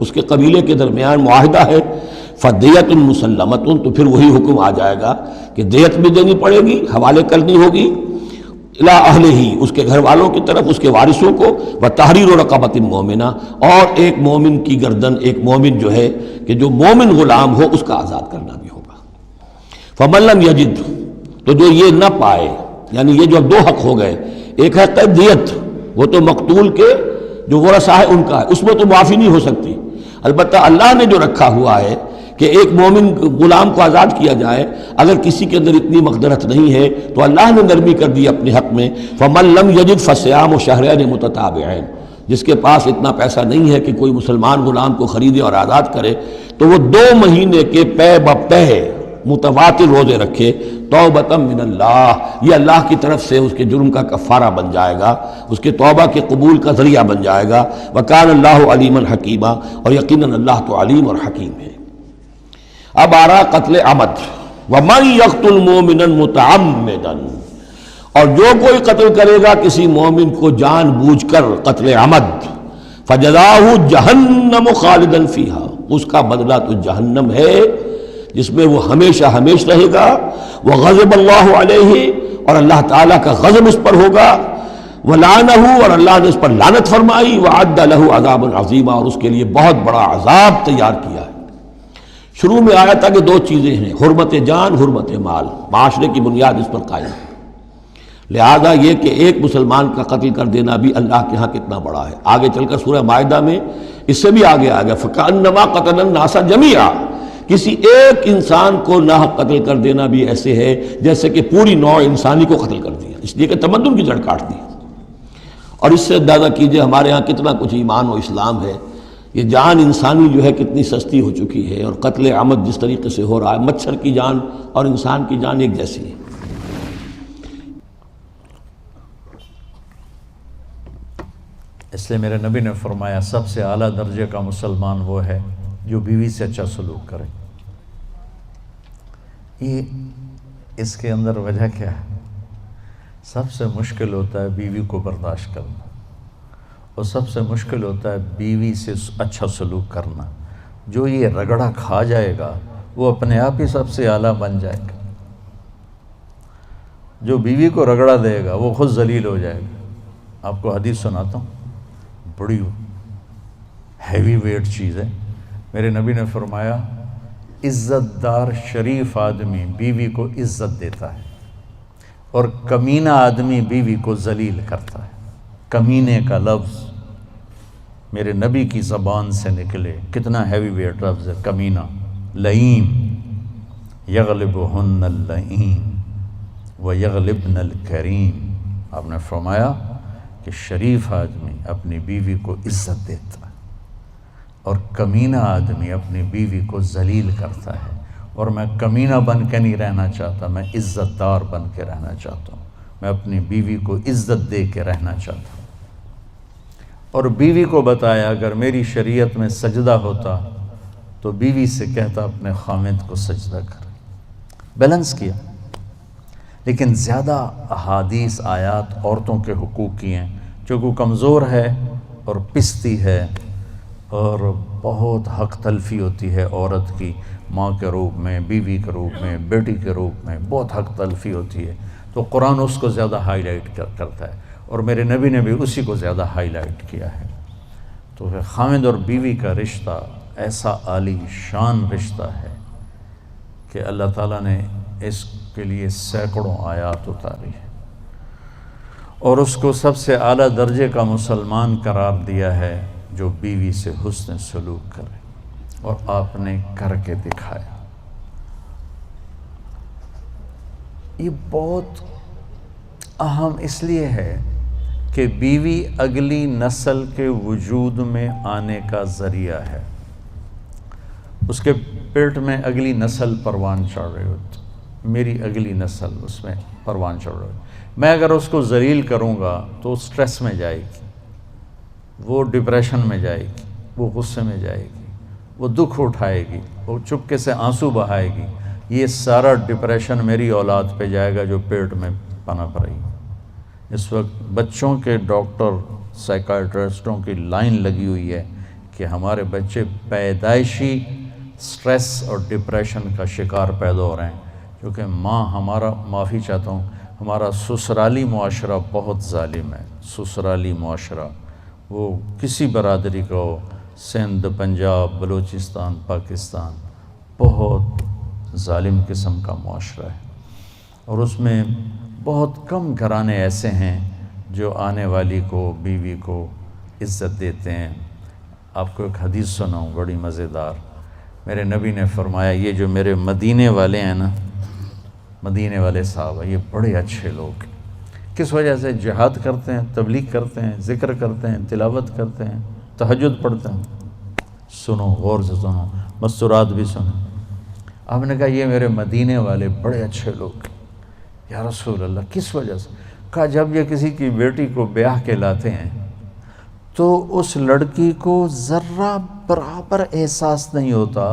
اس کے قبیلے کے درمیان معاہدہ ہے، فدیۃ مسلمۃ، تو پھر وہی حکم آ جائے گا کہ دیت بھی دینی پڑے گی، حوالے کرنی ہوگی، الی اہلہ، اس کے گھر والوں کی طرف، اس کے وارثوں کو، وتحریر رقبۃ مومنہ، اور ایک مومن کی گردن، ایک مومن جو ہے کہ جو مومن غلام ہو اس کا آزاد کرنا بھی ہوگا۔ فمن لم یجد، تو جو یہ نہ پائے، یعنی یہ جو اب دو حق ہو گئے، ایک ہے دیت، وہ تو مقتول کے جو ورثہ ہے ان کا ہے، اس میں تو معافی نہیں ہو سکتی، البتہ اللہ نے جو رکھا ہوا ہے کہ ایک مومن غلام کو آزاد کیا جائے، اگر کسی کے اندر اتنی مقدرت نہیں ہے تو اللہ نے نرمی کر دی اپنے حق میں، فمن لم یجد فصیام شہرین متتابعین، جس کے پاس اتنا پیسہ نہیں ہے کہ کوئی مسلمان غلام کو خریدے اور آزاد کرے، تو وہ 2 مہینے کے پے بپے متواتر روزے رکھے، توبۃ من اللہ، یہ اللہ کی طرف سے اس کے جرم کا کفارہ بن جائے گا، اس کے توبہ کے قبول کا ذریعہ بن جائے گا۔ وکان اللہ علیما حکیما، اور یقیناً اللہ تو علیم اور حکیم ہے۔ اب آ رہا قتل عمد، ومن یقتل مومنا متعمدا، اور جو کوئی قتل کرے گا کسی مومن کو جان بوجھ کر قتل عمد، فجزاہ جہنم خالدا فیہا، اس کا بدلہ تو جہنم ہے جس میں وہ ہمیشہ ہمیش رہے گا، وغضب اللہ علیہ، اور اللہ تعالیٰ کا غضب اس پر ہوگا، ولعنہ، اور اللہ نے اس پر لعنت فرمائی، وعد لہ عذابا عظیما، اور اس کے لیے بہت بڑا عذاب تیار کیا ہے۔ شروع میں آیا تھا کہ 2 چیزیں ہیں، حرمت جان، حرمت مال، معاشرے کی بنیاد اس پر قائم ہے، لہذا یہ کہ ایک مسلمان کا قتل کر دینا بھی اللہ کے ہاں کتنا بڑا ہے۔ آگے چل کر سورہ مائدہ میں اس سے بھی آگے آ گیا، فکأنما قتل الناس جمیعا، کسی ایک انسان کو ناحق قتل کر دینا بھی ایسے ہے جیسے کہ پوری نوع انسانی کو قتل کر دیا، اس لیے کہ تمدن کی جڑ کاٹ دی۔ اور اس سے اندازہ کیجئے ہمارے ہاں کتنا کچھ ایمان و اسلام ہے، یہ جان انسانی جو ہے کتنی سستی ہو چکی ہے، اور قتل عمد جس طریقے سے ہو رہا ہے، مچھر کی جان اور انسان کی جان ایک جیسی ہے۔ اس لیے میرے نبی نے فرمایا سب سے اعلیٰ درجے کا مسلمان وہ ہے جو بیوی سے اچھا سلوک کرے۔ یہ اس کے اندر وجہ کیا ہے؟ سب سے مشکل ہوتا ہے بیوی کو برداشت کرنا، اور سب سے مشکل ہوتا ہے بیوی سے اچھا سلوک کرنا۔ جو یہ رگڑا کھا جائے گا وہ اپنے آپ ہی سب سے اعلیٰ بن جائے گا، جو بیوی کو رگڑا دے گا وہ خود ذلیل ہو جائے گا۔ آپ کو حدیث سناتا ہوں، بڑی ہیوی ویٹ چیز ہے۔ میرے نبی نے فرمایا عزت دار شریف آدمی بیوی کو عزت دیتا ہے، اور کمینہ آدمی بیوی کو ذلیل کرتا ہے۔ کمینے کا لفظ میرے نبی کی زبان سے نکلے، کتنا ہیوی ویٹ لفظ ہے کمینہ۔ لئیم، یغلبہن اللئیم ویغلبن الکریم، آپ نے فرمایا کہ شریف آدمی اپنی بیوی کو عزت دیتا ہے، اور کمینہ آدمی اپنی بیوی کو ذلیل کرتا ہے۔ اور میں کمینہ بن کے نہیں رہنا چاہتا، میں عزت دار بن کے رہنا چاہتا ہوں، میں اپنی بیوی کو عزت دے کے رہنا چاہتا ہوں۔ اور بیوی کو بتایا اگر میری شریعت میں سجدہ ہوتا تو بیوی سے کہتا اپنے خامد کو سجدہ کر، بیلنس کیا۔ لیکن زیادہ احادیث آیات عورتوں کے حقوق کی ہیں، چونکہ کمزور ہے اور پستی ہے، اور بہت حق تلفی ہوتی ہے عورت کی، ماں کے روپ میں، بیوی کے روپ میں، بیٹی کے روپ میں بہت حق تلفی ہوتی ہے، تو قرآن اس کو زیادہ ہائی لائٹ کرتا ہے، اور میرے نبی نے بھی اسی کو زیادہ ہائی لائٹ کیا ہے۔ تو خامد اور بیوی کا رشتہ ایسا عالی شان رشتہ ہے کہ اللہ تعالیٰ نے اس کے لیے سینکڑوں آیات اتاری ہے، اور اس کو سب سے اعلیٰ درجے کا مسلمان قرار دیا ہے جو بیوی سے حسن سلوک کرے، اور آپ نے کر کے دکھایا۔ یہ بہت اہم اس لیے ہے کہ بیوی اگلی نسل کے وجود میں آنے کا ذریعہ ہے۔ اس کے پیٹ میں اگلی نسل پروان چڑھ رہی ہوتی، میری اگلی نسل اس میں پروان چڑھ رہی ہوتی۔ میں اگر اس کو ذلیل کروں گا تو سٹریس میں جائے گی، وہ ڈپریشن میں جائے گی، وہ غصے میں جائے گی، وہ دکھ اٹھائے گی، وہ چپکے سے آنسو بہائے گی۔ یہ سارا ڈپریشن میری اولاد پہ جائے گا جو پیٹ میں پنپ رہی ہے۔ اس وقت بچوں کے ڈاکٹر سائیکائٹرسٹوں کی لائن لگی ہوئی ہے کہ ہمارے بچے پیدائشی سٹریس اور ڈپریشن کا شکار پیدا ہو رہے ہیں، کیونکہ ماں ہمارا، معافی چاہتا ہوں، ہمارا سسرالی معاشرہ بہت ظالم ہے۔ سسرالی معاشرہ وہ کسی برادری کا ہو، سندھ، پنجاب، بلوچستان، پاکستان، بہت ظالم قسم کا معاشرہ ہے، اور اس میں بہت کم گھرانے ایسے ہیں جو آنے والی کو، بیوی کو عزت دیتے ہیں۔ آپ کو ایک حدیث سناؤں بڑی مزیدار۔ میرے نبی نے فرمایا، یہ جو میرے مدینے والے ہیں نا، مدینے والے صحابہ، یہ بڑے اچھے لوگ ہیں۔ کس وجہ سے؟ جہاد کرتے ہیں، تبلیغ کرتے ہیں، ذکر کرتے ہیں، تلاوت کرتے ہیں، تہجد پڑھتے ہیں۔ سنو، غور سے سنو، مستورات بھی سنو۔ آپ نے کہا یہ میرے مدینے والے بڑے اچھے لوگ ہیں۔ یا رسول اللہ، کس وجہ سے؟ کہا جب یہ کسی کی بیٹی کو بیاہ کے لاتے ہیں تو اس لڑکی کو ذرہ برابر احساس نہیں ہوتا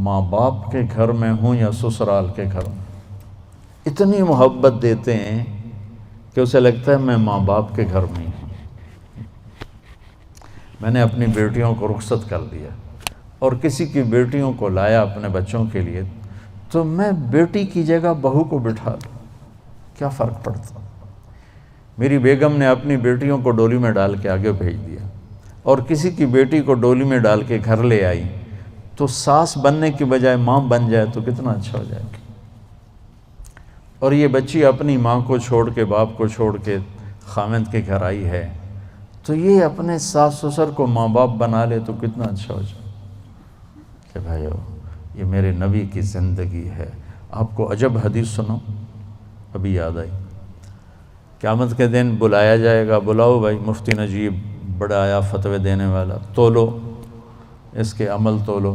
ماں باپ کے گھر میں ہوں یا سسرال کے گھر میں۔ اتنی محبت دیتے ہیں کہ اسے لگتا ہے میں ماں باپ کے گھر میں ہی ہوں۔ میں نے اپنی بیٹیوں کو رخصت کر دیا اور کسی کی بیٹیوں کو لایا اپنے بچوں کے لیے، تو میں بیٹی کی جگہ بہو کو بٹھا دوں، کیا فرق پڑتا؟ میری بیگم نے اپنی بیٹیوں کو ڈولی میں ڈال کے آگے بھیج دیا، اور کسی کی بیٹی کو ڈولی میں ڈال کے گھر لے آئی، تو ساس بننے کی بجائے ماں بن جائے تو کتنا اچھا ہو جائے گا۔ اور یہ بچی اپنی ماں کو چھوڑ کے، باپ کو چھوڑ کے خاوند کے گھر آئی ہے، تو یہ اپنے ساس سسر کو ماں باپ بنا لے تو کتنا اچھا ہو جائے کہ بھائیو یہ میرے نبی کی زندگی ہے۔ آپ کو عجب حدیث سنو، ابھی یاد آئی۔ قیامت کے دن بلایا جائے گا، بلاؤ بھائی مفتی نجیب، بڑا آیا فتوے دینے والا، تولو اس کے عمل تولو،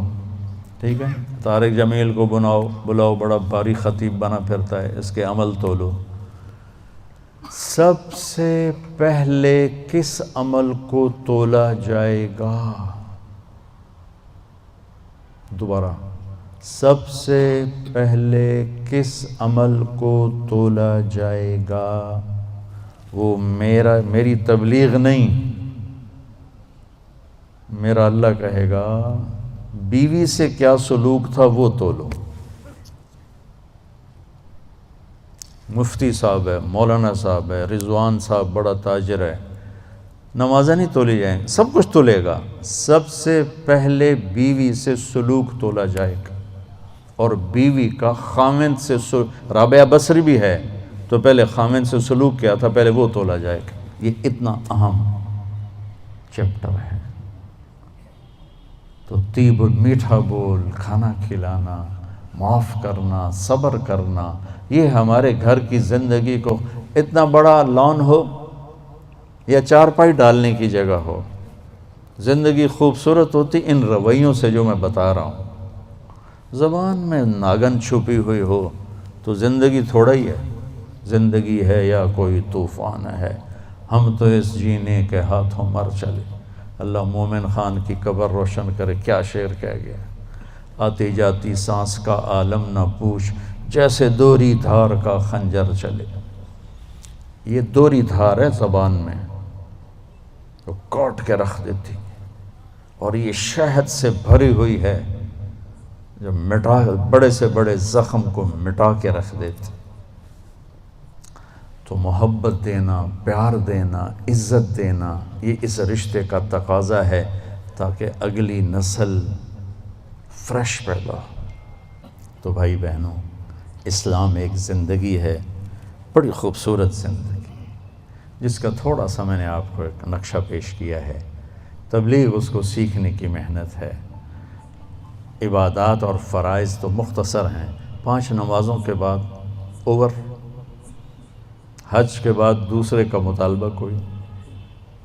ٹھیک ہے؟ طارق جمیل کو بلاؤ، بڑا بھاری خطیب بنا پھرتا ہے، اس کے عمل تولو۔ سب سے پہلے کس عمل کو تولا جائے گا؟ دوبارہ، سب سے پہلے کس عمل کو تولا جائے گا؟ وہ میری تبلیغ نہیں، میرا اللہ کہے گا بیوی سے کیا سلوک تھا وہ تولو۔ مفتی صاحب ہے، مولانا صاحب ہے، رضوان صاحب بڑا تاجر ہے، نمازیں نہیں تولی جائیں، سب کچھ تولے گا۔ سب سے پہلے بیوی سے سلوک تولا جائے گا، اور بیوی کا خاوند سے رابعہ بصری بھی ہے تو پہلے خاوند سے سلوک کیا تھا، پہلے وہ تولا جائے گا۔ یہ اتنا اہم چیپٹر ہے۔ تو طیب میٹھا بول، کھانا کھلانا، معاف کرنا، صبر کرنا، یہ ہمارے گھر کی زندگی کو، اتنا بڑا لان ہو یا چارپائی ڈالنے کی جگہ ہو، زندگی خوبصورت ہوتی ان رویوں سے جو میں بتا رہا ہوں۔ زبان میں ناگن چھپی ہوئی ہو تو زندگی تھوڑا ہی ہے، زندگی ہے یا کوئی طوفان ہے، ہم تو اس جینے کے ہاتھوں مر چلے۔ اللہ مومن خان کی قبر روشن کرے، کیا شعر کہہ گیا، آتی جاتی سانس کا عالم نہ پوچھ، جیسے دوری دھار کا خنجر چلے۔ یہ دوری دھار ہے زبان میں، تو کاٹ کے رکھ دیتی، اور یہ شہد سے بھری ہوئی ہے جو بڑے سے بڑے زخم کو مٹا کے رکھ دیتی۔ تو محبت دینا، پیار دینا، عزت دینا، یہ اس رشتے کا تقاضا ہے تاکہ اگلی نسل فریش پیدا ہو۔ تو بھائی بہنوں، اسلام ایک زندگی ہے، بڑی خوبصورت زندگی، جس کا تھوڑا سا میں نے آپ کو ایک نقشہ پیش کیا ہے۔ تبلیغ اس کو سیکھنے کی محنت ہے۔ عبادات اور فرائض تو مختصر ہیں، 5 نمازوں کے بعد اوور، حج کے بعد دوسرے کا مطالبہ کوئی،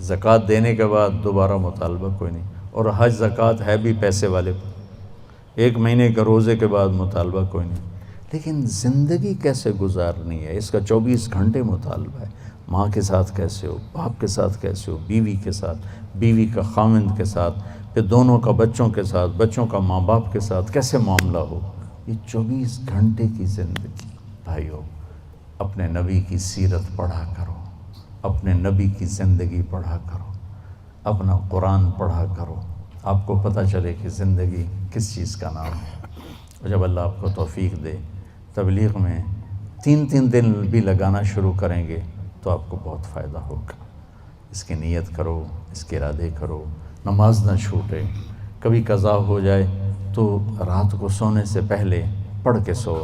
زکوٰۃ دینے کے بعد دوبارہ مطالبہ کوئی نہیں، اور حج زکوٰۃ ہے بھی پیسے والے پر، 1 مہینے کے روزے کے بعد مطالبہ کوئی نہیں۔ لیکن زندگی کیسے گزارنی ہے، اس کا 24 گھنٹے مطالبہ ہے۔ ماں کے ساتھ کیسے ہو، باپ کے ساتھ کیسے ہو، بیوی کے ساتھ، بیوی کا خاوند کے ساتھ، پھر دونوں کا بچوں کے ساتھ، بچوں کا ماں باپ کے ساتھ کیسے معاملہ ہو۔ یہ 24 گھنٹے کی زندگی۔ بھائیو، اپنے نبی کی سیرت پڑھا کرو، اپنے نبی کی زندگی پڑھا کرو، اپنا قرآن پڑھا کرو، آپ کو پتہ چلے کہ زندگی کس چیز کا نام ہے. اور جب اللہ آپ کو توفیق دے تبلیغ میں 3 دن بھی لگانا شروع کریں گے تو آپ کو بہت فائدہ ہوگا. اس کی نیت کرو، اس کے ارادے کرو، نماز نہ چھوٹے. کبھی قضا ہو جائے تو رات کو سونے سے پہلے پڑھ کے سو،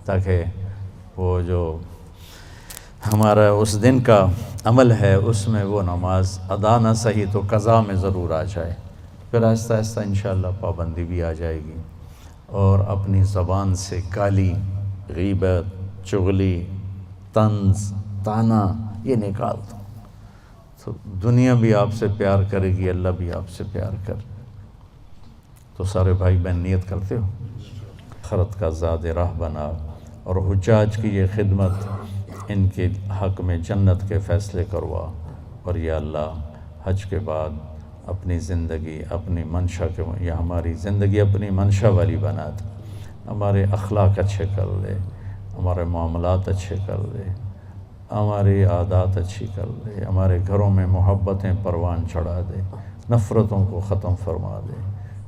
تاکہ وہ جو ہمارا اس دن کا عمل ہے اس میں وہ نماز ادا نہ صحیح تو قضا میں ضرور آ جائے. پھر آہستہ آہستہ انشاءاللہ پابندی بھی آ جائے گی. اور اپنی زبان سے گالی، غیبت، چغلی، طنز، طعنہ یہ نکال دو تو دنیا بھی آپ سے پیار کرے گی، اللہ بھی آپ سے پیار کر. تو سارے بھائی بہن نیت کرتے ہو؟ آخرت کا زاد راہ بنا اور حجاج کی یہ خدمت، ان کے حق میں جنت کے فیصلے کروا. اور یا اللہ حج کے بعد اپنی زندگی اپنی منشا کے، یا ہماری زندگی اپنی منشا والی بنا دے. ہمارے اخلاق اچھے کر لے، ہمارے معاملات اچھے کر لے، ہماری عادات اچھی کر لے، ہمارے گھروں میں محبتیں پروان چڑھا دے، نفرتوں کو ختم فرما دے.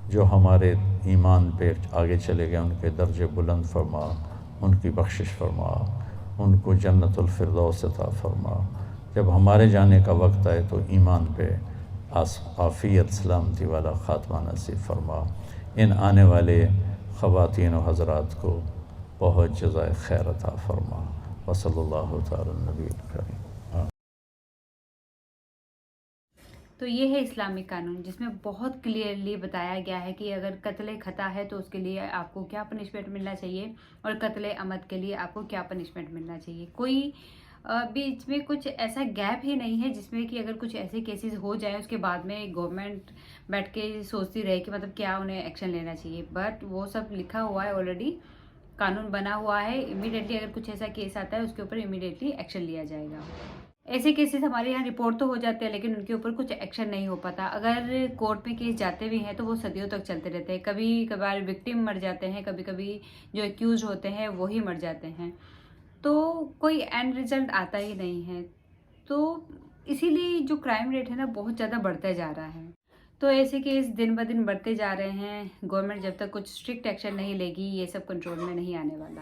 جو ہمارے ایمان پہ آگے چلے گئے ان کے درجے بلند فرما، ان کی بخشش فرما، ان کو جنت الفردوس عطا فرما. جب ہمارے جانے کا وقت آئے تو ایمان پہ عافیت سلامتی والا خاتمہ نصیب فرما. ان آنے والے خواتین و حضرات کو بہت جزائے خیر عطا فرما. وصلی اللہ تعالی النبی الکریم. تو یہ ہے اسلامی قانون، جس میں بہت کلیئرلی بتایا گیا ہے کہ اگر قتل خطا ہے تو اس کے لیے آپ کو کیا پنشمنٹ ملنا چاہیے، اور قتل عمد کے لیے آپ کو کیا پنشمنٹ ملنا چاہیے. کوئی بیچ میں کچھ ایسا گیپ ہی نہیں ہے جس میں کہ اگر کچھ ایسے کیسز ہو جائیں اس کے بعد میں گورنمنٹ بیٹھ کے سوچتی رہے کہ مطلب کیا انہیں ایکشن لینا چاہیے. بٹ وہ سب لکھا ہوا ہے آلریڈی، قانون بنا ہوا ہے. امیڈیٹلی اگر کچھ ایسا کیس آتا ہے اس کے اوپر امیڈیٹلی ایکشن لیا جائے گا. ایسے کیسز ہمارے یہاں رپورٹ تو ہو جاتے ہیں لیکن ان کے اوپر کچھ ایکشن نہیں ہو پاتا. اگر کورٹ میں کیس جاتے بھی ہیں تو وہ صدیوں تک چلتے رہتے ہیں. کبھی کبھار وکٹم مر جاتے ہیں، کبھی کبھی جو ایکیوز ہوتے ہیں وہی مر جاتے ہیں. تو کوئی اینڈ رزلٹ آتا ہی نہیں ہے. تو اسی لیے جو کرائم ریٹ ہے نا بہت زیادہ بڑھتا جا رہا ہے. تو ایسے کیس دن بہ دن بڑھتے جا رہے ہیں. گورنمنٹ جب تک کچھ اسٹرکٹ ایکشن نہیں لے گی یہ سب کنٹرول میں نہیں آنے والا.